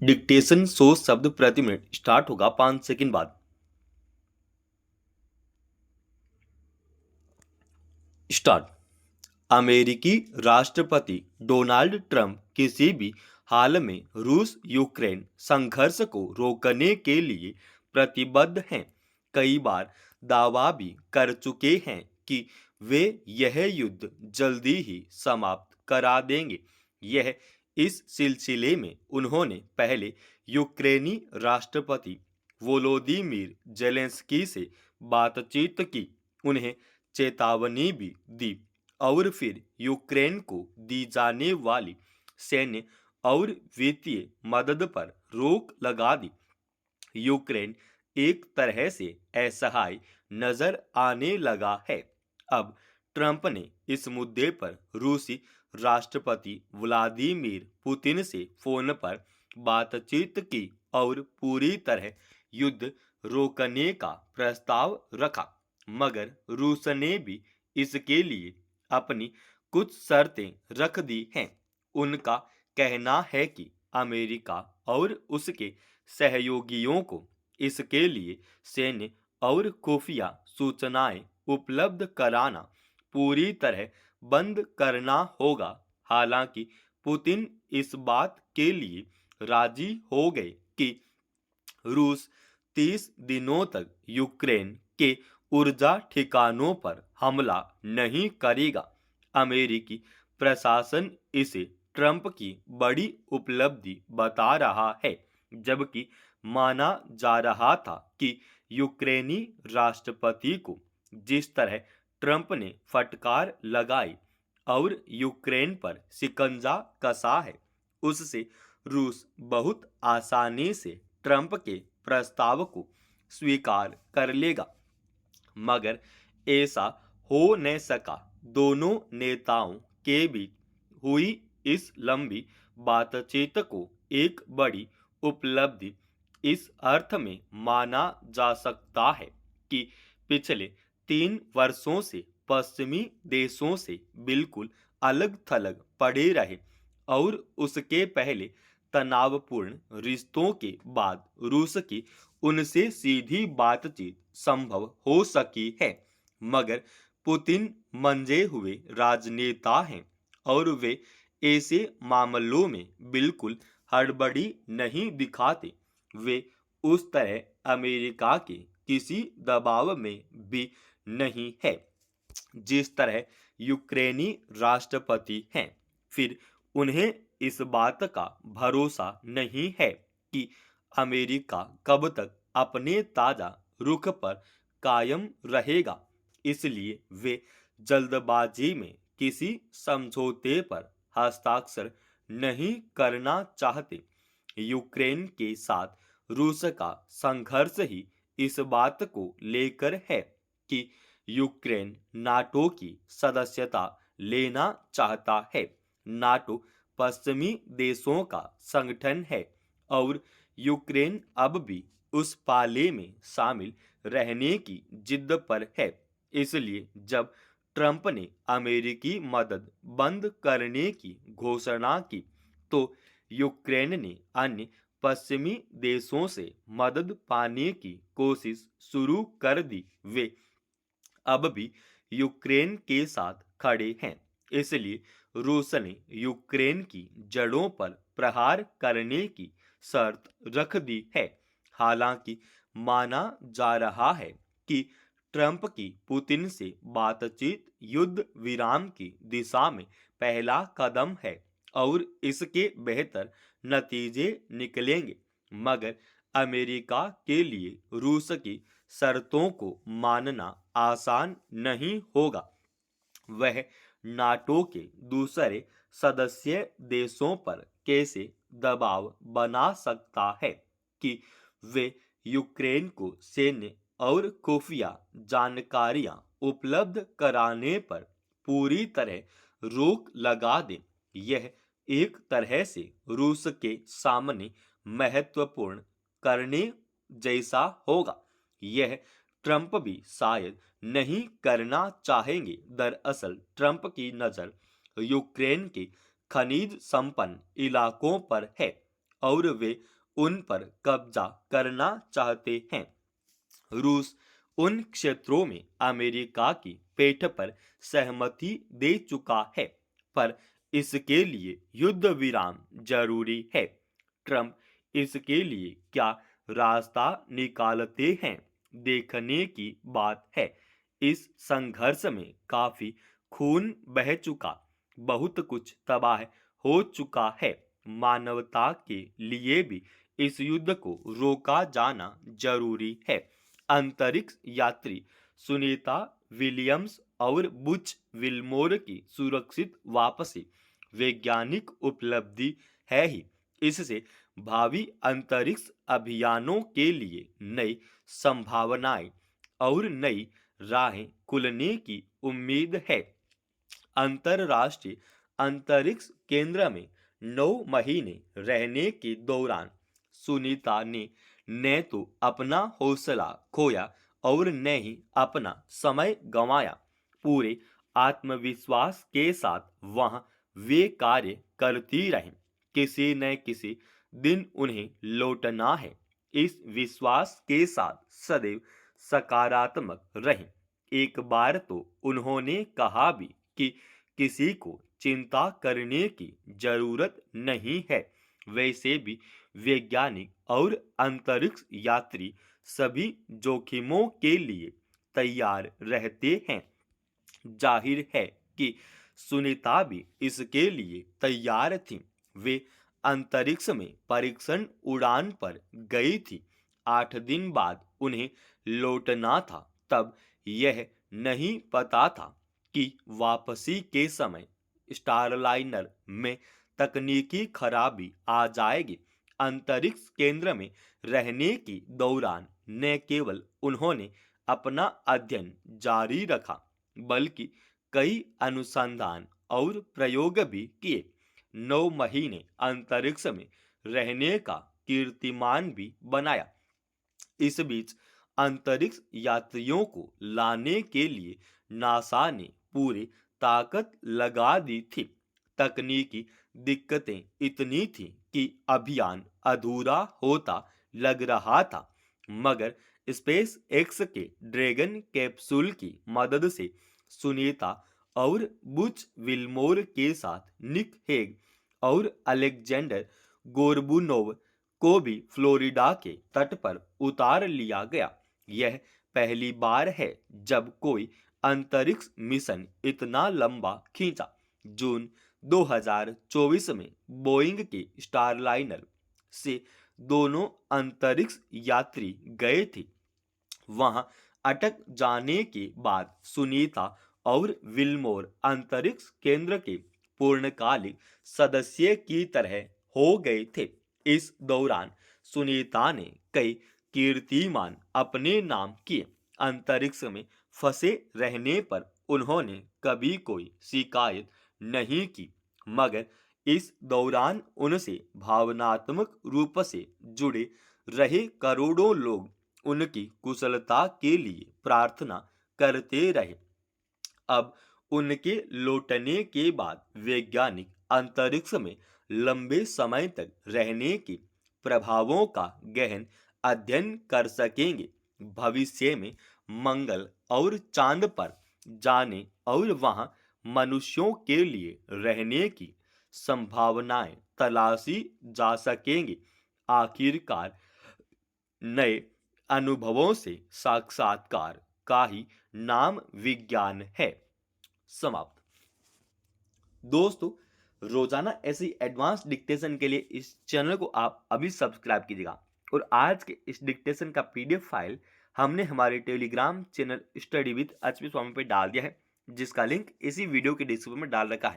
Dictation 100 शब्द प्रति minute start होगा 5 सेकंड बाद। स्टार्ट। अमेरिकी राष्ट्रपति डोनाल्ड ट्रंप किसी भी हाल में रूस यूक्रेन संघर्ष को रोकने के लिए प्रतिबद्ध हैं। कई बार दावा भी कर चुके हैं कि वे यह युद्ध जल्दी ही समाप्त करा देंगे। यह इस सिलसिले में उन्होंने पहले यूक्रेनी राष्ट्रपति वोलोदिमीर जेलेंस्की से बातचीत की, उन्हें चेतावनी भी दी और फिर यूक्रेन को दी जाने वाली सैन्य और वित्तीय मदद पर रोक लगा दी। यूक्रेन एक तरह से असहाय नजर आने लगा है। अब ट्रंप ने इस मुद्दे पर रूसी राष्ट्रपति व्लादिमीर पुतिन से फोन पर बातचीत की और पूरी तरह युद्ध रोकने का प्रस्ताव रखा, मगर रूस ने भी इसके लिए अपनी कुछ शर्तें रख दी हैं। उनका कहना है कि अमेरिका और उसके सहयोगियों को इसके लिए सैन्य और खुफिया सूचनाएं उपलब्ध कराना पूरी तरह बंद करना होगा। हालांकि पुतिन इस बात के लिए राजी हो गए कि रूस 30 दिनों तक यूक्रेन के ऊर्जा ठिकानों पर हमला नहीं करेगा। अमेरिकी प्रशासन इसे ट्रंप की बड़ी उपलब्धि बता रहा है, जबकि माना जा रहा था कि यूक्रेनी राष्ट्रपति को जिस तरह ट्रंप ने फटकार लगाई और यूक्रेन पर शिकंजा कसा है, उससे रूस बहुत आसानी से ट्रंप के प्रस्ताव को स्वीकार कर लेगा, मगर ऐसा हो न सका। दोनों नेताओं के बीच हुई इस लंबी बातचीत को एक बड़ी उपलब्धि इस अर्थ में माना जा सकता है कि पिछले 3 वर्षों से पश्चिमी देशों से बिल्कुल अलग थलग पड़े रहे और उसके पहले तनावपूर्ण रिश्तों के बाद रूस की उनसे सीधी बातचीत संभव हो सकी है। मगर पुतिन मंजे हुए राजनेता हैं और वे ऐसे मामलों में बिल्कुल हड़बड़ी नहीं दिखाते। वे उस तरह अमेरिका के किसी दबाव में भी नहीं है जिस तरह यूक्रेनी राष्ट्रपति हैं। फिर उन्हें इस बात का भरोसा नहीं है कि अमेरिका कब तक अपने ताजा रुख पर कायम रहेगा, इसलिए वे जल्दबाजी में किसी समझौते पर हस्ताक्षर नहीं करना चाहते। यूक्रेन के साथ रूस का संघर्ष ही इस बात को लेकर है कि यूक्रेन नाटो की सदस्यता लेना चाहता है। नाटो पश्चिमी देशों का संगठन है और यूक्रेन अब भी उस पाले में शामिल रहने की जिद पर है। इसलिए जब ट्रंप ने अमेरिकी मदद बंद करने की घोषणा की, तो यूक्रेन ने अन्य पश्चिमी देशों से मदद पाने की कोशिश शुरू कर दी। वे अब भी यूक्रेन के साथ खड़े हैं, इसलिए रूस ने यूक्रेन की जड़ों पर प्रहार करने की शर्त रख दी है। हालांकि माना जा रहा है कि ट्रंप की पुतिन से बातचीत युद्ध विराम की दिशा में पहला कदम है और इसके बेहतर नतीजे निकलेंगे, मगर अमेरिका के लिए रूस की शर्तों को मानना आसान नहीं होगा। वह नाटो के दूसरे सदस्य देशों पर कैसे दबाव बना सकता है कि वे यूक्रेन को सैन्य और खुफिया जानकारियां उपलब्ध कराने पर पूरी तरह रोक लगा दें। यह एक तरह से रूस के सामने महत्वपूर्ण करने जैसा होगा। यह ट्रंप भी शायद नहीं करना चाहेंगे। दरअसल ट्रंप की नज़र यूक्रेन के खनिज संपन्न इलाकों पर है और वे उन पर कब्जा करना चाहते हैं। रूस उन क्षेत्रों में अमेरिका की पेठ पर सहमति दे चुका है, पर इसके लिए युद्ध विराम जरूरी है। ट्रंप इसके लिए क्या रास्ता निकालते हैं, देखने की बात है। इस संघर्ष में काफी खून बह चुका, बहुत कुछ तबाह हो चुका है। मानवता के लिए भी इस युद्ध को रोका जाना जरूरी है। अंतरिक्ष यात्री सुनीता विलियम्स और बुच विल्मोर की सुरक्षित वापसी वैज्ञानिक उपलब्धि है ही। इससे भावी अंतरिक्ष अभियानों के लिए नई संभावनाएं और नई राहें खुलने की उम्मीद है। अंतर्राष्ट्रीय अंतरिक्ष केंद्र में 9 महीने रहने के दौरान सुनीता ने न तो अपना हौसला खोया और न ही अपना समय गंवाया। पूरे आत्मविश्वास के साथ वहां वे कार्य करती रहीं। किसी न किसी दिन उन्हें लौटना है। इस विश्वास के साथ सदैव सकारात्मक रहें। एक बार तो उन्होंने कहा भी कि किसी को चिंता करने की जरूरत नहीं है। वैसे भी वैज्ञानिक और अंतरिक्ष यात्री सभी जोखिमों के लिए तैयार रहते हैं। जाहिर है कि सुनीता भी इसके लिए तैयार थी। वे अंतरिक्ष में परीक्षण उड़ान पर गई थी। 8 दिन बाद उन्हें लौटना था। तब यह नहीं पता था कि वापसी के समय स्टारलाइनर में तकनीकी खराबी आ जाएगी। अंतरिक्ष केंद्र में रहने के दौरान न केवल उन्होंने अपना अध्ययन जारी रखा, बल्कि कई अनुसंधान और प्रयोग भी किए। 9 महीने अंतरिक्ष में रहने का कीर्तिमान भी बनाया। इस बीच अंतरिक्ष यात्रियों को लाने के लिए नासा ने पूरी ताकत लगा दी थी। तकनीकी दिक्कतें इतनी थी कि अभियान अधूरा होता लग रहा था, मगर स्पेस एक्स के ड्रैगन कैप्सूल की मदद से सुनीता और बुच विल्मोर के साथ निक हेग और अलेक्जेंडर गोर्बुनोव को भी फ्लोरिडा के तट पर उतार लिया गया। यह पहली बार है जब कोई अंतरिक्ष मिशन इतना लंबा खींचा। जून 2024 में बोइंग के स्टारलाइनर से दोनों अंतरिक्ष यात्री गए थे। वहां अटक जाने के बाद सुनीता और विल्मोर अंतरिक्ष केंद्र के पूर्णकालिक सदस्य की तरह हो गए थे। इस दौरान सुनीता ने कई कीर्तिमान अपने नाम किए। अंतरिक्ष में फंसे रहने पर उन्होंने कभी कोई शिकायत नहीं की, मगर इस दौरान उनसे भावनात्मक रूप से जुड़े रहे करोड़ों लोग उनकी कुशलता के लिए प्रार्थना करते रहे। अब उनके लौटने के बाद वैज्ञानिक अंतरिक्ष में लंबे समय तक रहने के प्रभावों का गहन अध्ययन कर सकेंगे। भविष्य में मंगल और चांद पर जाने और वहां मनुष्यों के लिए रहने की संभावनाएं तलाशी जा सकेंगे। आखिरकार नए अनुभवों से साक्षात्कार का ही नाम विज्ञान है। समाप्त। दोस्तों, रोजाना ऐसी एडवांस डिक्टेशन के लिए इस चैनल को आप अभी सब्सक्राइब कीजिएगा। और आज के इस डिक्टेशन का पीडीएफ फाइल हमने हमारे Telegram channel study with HP Swami पे डाल दिया है, जिसका लिंक इसी वीडियो के डिस्क्रिप्शन में डाल रखा है।